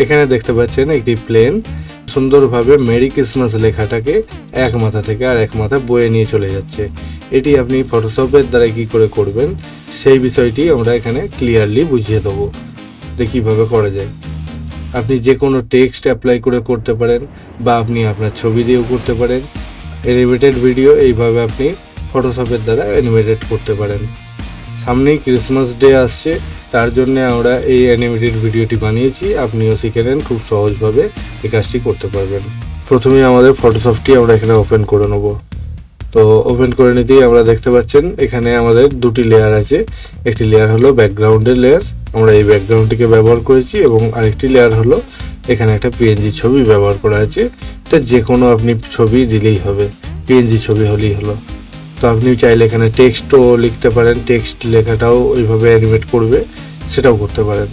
এখানে দেখতে পাচ্ছেন একটি প্লেন সুন্দরভাবে মেরি ক্রিসমাস লেখাটাকে এক মাথা থেকে আর এক মাথা বয়ে নিয়ে চলে যাচ্ছে। এটি আপনি ফটোশপের দ্বারা কি করে করবেন সেই বিষয়টি আমরা এখানে ক্লিয়ারলি বুঝিয়ে দেবো যে কীভাবে করা যায়। আপনি যে কোনো টেক্সট অ্যাপ্লাই করে করতে পারেন বা আপনি আপনার ছবি দিয়েও করতে পারেন। অ্যানিমেটেড ভিডিও এইভাবে আপনি ফটোশপের দ্বারা অ্যানিমেটেড করতে পারেন। সামনেই ক্রিসমাস ডে আসছে, তার জন্য আমরা এই অ্যানিমেটেড ভিডিওটি বানিয়েছি। আপনিও শিখে নেন, খুব সহজভাবে এই কাজটি করতে পারবেন। প্রথমেই আমাদের ফটোশপটি আমরা এখানে ওপেন করে নেব। তো ওপেন করে নিতেই আমরা দেখতে পাচ্ছেন এখানে আমাদের দুটি লেয়ার আছে। একটি লেয়ার হলো ব্যাকগ্রাউন্ডের লেয়ার, আমরা এই ব্যাকগ্রাউন্ডটিকে ব্যবহার করেছি, এবং আরেকটি লেয়ার হলো এখানে একটা পিএনজি ছবি ব্যবহার করা আছে। এটা যে কোনো আপনি ছবি দিলেই হবে, পিএনজি ছবি হলেই হলো। তো আপনি চাইলে এখানে টেক্সটও লিখতে পারেন, টেক্সট লেখাটাও ওইভাবে অ্যানিমেট করবে, সেটাও করতে পারেন।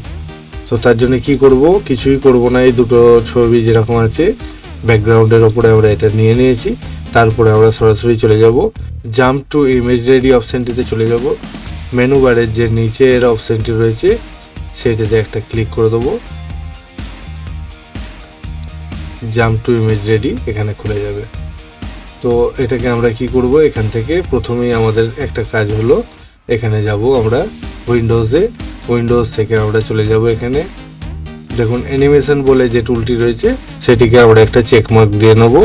তো তার জন্য কি করব, কিছুই করব না, এই দুটো ছবি যেরকম আছে ব্যাকগ্রাউন্ডের ওপরে আমরা এটা নিয়ে নিয়েছি। তারপরে আমরা সরাসরি চলে যাব জাম্প টু ইমেজ রেডি অপশানটিতে চলে যাব। মেনু বারের যে নিচের অপশানটি রয়েছে সেটাতে একটা ক্লিক করে দেবো। জাম্প টু ইমেজ রেডি এখানে খুলে যাবে। তো এটাকে আমরা কি করব, এখান থেকে প্রথমেই আমাদের একটা কাজ হলো, এখানে যাব আমরা উইন্ডোজ থেকে আমরা চলে যাব এখানে। দেখুন অ্যানিমেশন বলে যে টুলটি রয়েছে সেটিকে আমরা একটা চেকমার্ক দিয়ে নেব,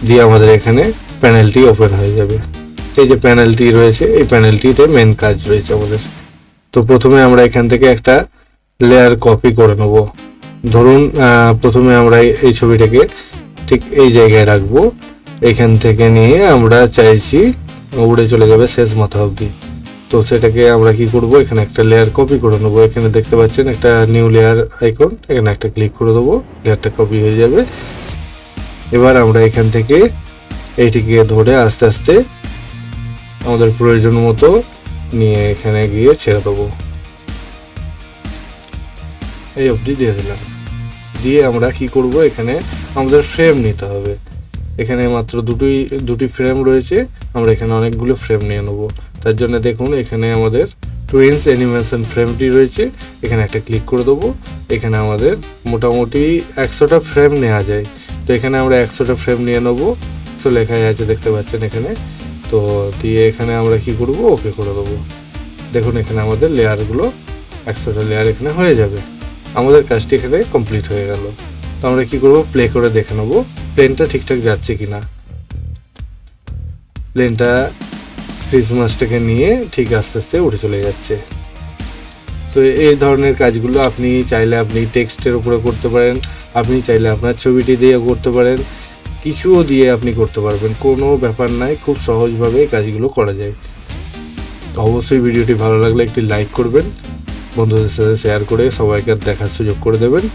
দিয়ে আমাদের এখানে প্যানেলটি ওপেন হয়ে যাবে। এই যে প্যানেলটি রয়েছে এই প্যানেলটিতে মেন কাজ রয়েছে আমাদের। তো প্রথমে আমরা এখান থেকে একটা লেয়ার কপি করে নেব। ধরুন প্রথমে আমরা এই ছবিটাকে ঠিক এই জায়গায় রাখবো। এখান থেকে নিয়ে আমরা চাইছি উড়ে চলে যাবে শেষ মাথা অবধি। তো সেটাকে আমরা কি করব, এখানে একটা লেয়ার কপি করে নেবো। এখানে দেখতে পাচ্ছেন একটা নিউ লেয়ার আইকন, এখানে একটা ক্লিক করে দেবো, লেয়ারটা কপি হয়ে যাবে। এবার আমরা এখান থেকে এইটিকে ধরে আস্তে আস্তে আমাদের প্রয়োজন মতো নিয়ে এখানে গিয়ে ছেড়ে দেবো। এই অবধি দিয়ে দিলাম। দিয়ে আমরা কি করব, এখানে আমাদের ফ্রেম নিতে হবে। এখানে মাত্র দুটি ফ্রেম রয়েছে, আমরা এখানে অনেকগুলো ফ্রেম নিয়ে নেব। তার জন্য দেখুন এখানে আমাদের টুইন্স অ্যানিমেশন ফ্রেমটি রয়েছে, এখানে একটা ক্লিক করে দেবো। এখানে আমাদের মোটামুটি 100টা ফ্রেম নেওয়া যায়। তো এখানে আমরা 100টা ফ্রেম নিয়ে নেবো। 100 লেখাই আছে দেখতে পাচ্ছেন এখানে। তো দিয়ে এখানে আমরা কি করব, ওকে করে দেবো। দেখুন এখানে আমাদের লেয়ারগুলো 100টা লেয়ার এখানে হয়ে যাবে। আমাদের কাজটি এখানে কমপ্লিট হয়ে গেল। তো আমরা কি করব, প্লে করে দেখে নেব প্লেনটা ঠিকঠাক যাচ্ছে কিনা। প্লেনটা ক্রিসমাসটাকে নিয়ে ঠিক আস্তে আস্তে উঠে চলে যাচ্ছে। তো এই ধরনের কাজগুলো আপনি চাইলে আপনি টেক্সটের উপরে করতে পারেন, আপনি চাইলে আপনার ছবিটি দিয়ে করতে পারেন, কিছুও দিয়ে আপনি করতে পারবেন, কোনো ব্যাপার নাই, খুব সহজভাবে এই কাজগুলো করা যায়। তো অবশ্যই ভিডিওটি ভালো লাগলে একটি লাইক করবেন, বন্ধুদের সাথে শেয়ার করে সবাইকে দেখার সুযোগ করে দেবেন।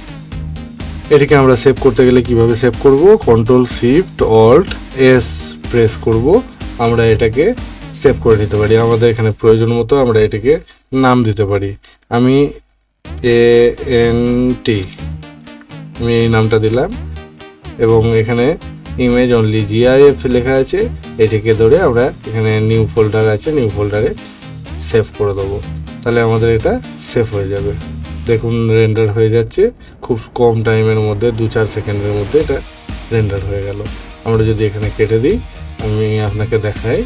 এটিকে আমরা সেভ করতে গেলে কিভাবে সেভ করব, Ctrl+Shift+Alt+S প্রেস করব, আমরা এটাকে সেভ করে নিতে পারি। আমাদের এখানে প্রয়োজন মতো আমরা এটাকে নাম দিতে পারি। আমি ANT আমি এই নামটা দিলাম, এবং এখানে ইমেজ অনলি GIF লেখা আছে। এটিকে ধরে আমরা এখানে নিউ ফোল্ডার আছে, নিউ ফোল্ডারে সেভ করে দেবো। তাহলে আমাদের এটা সেভ হয়ে যাবে। দেখুন রেন্ডার হয়ে যাচ্ছে খুব কম টাইমের মধ্যে, 2-4 সেকেন্ডের মধ্যে এটা রেন্ডার হয়ে গেল। আমরা যদি এখানে কেটে দিই, আমি আপনাকে দেখাই,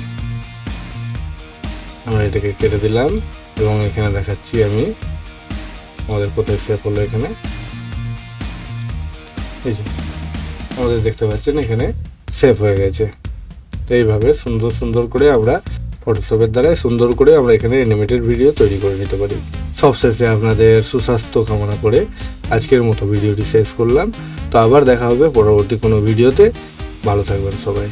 আমরা এটাকে কেটে দিলাম এবং এখানে দেখাচ্ছি আমি আমাদের কোথায় সেভ হলো। এখানে এই যে আমাদের দেখতে পাচ্ছেন এখানে সেভ হয়ে গেছে। তো এইভাবে সুন্দর সুন্দর করে আমরা ফটোশপের দ্বারা সুন্দর করে আমরা এখানে অ্যানিমেটেড ভিডিও তৈরি করে নিতে পারি। সবশেষে আপনাদের সুস্বাস্থ্য কামনা করে আজকের মতো ভিডিওটি শেষ করলাম। তো আবার দেখা হবে পরবর্তী কোনো ভিডিওতে। ভালো থাকবেন সবাই।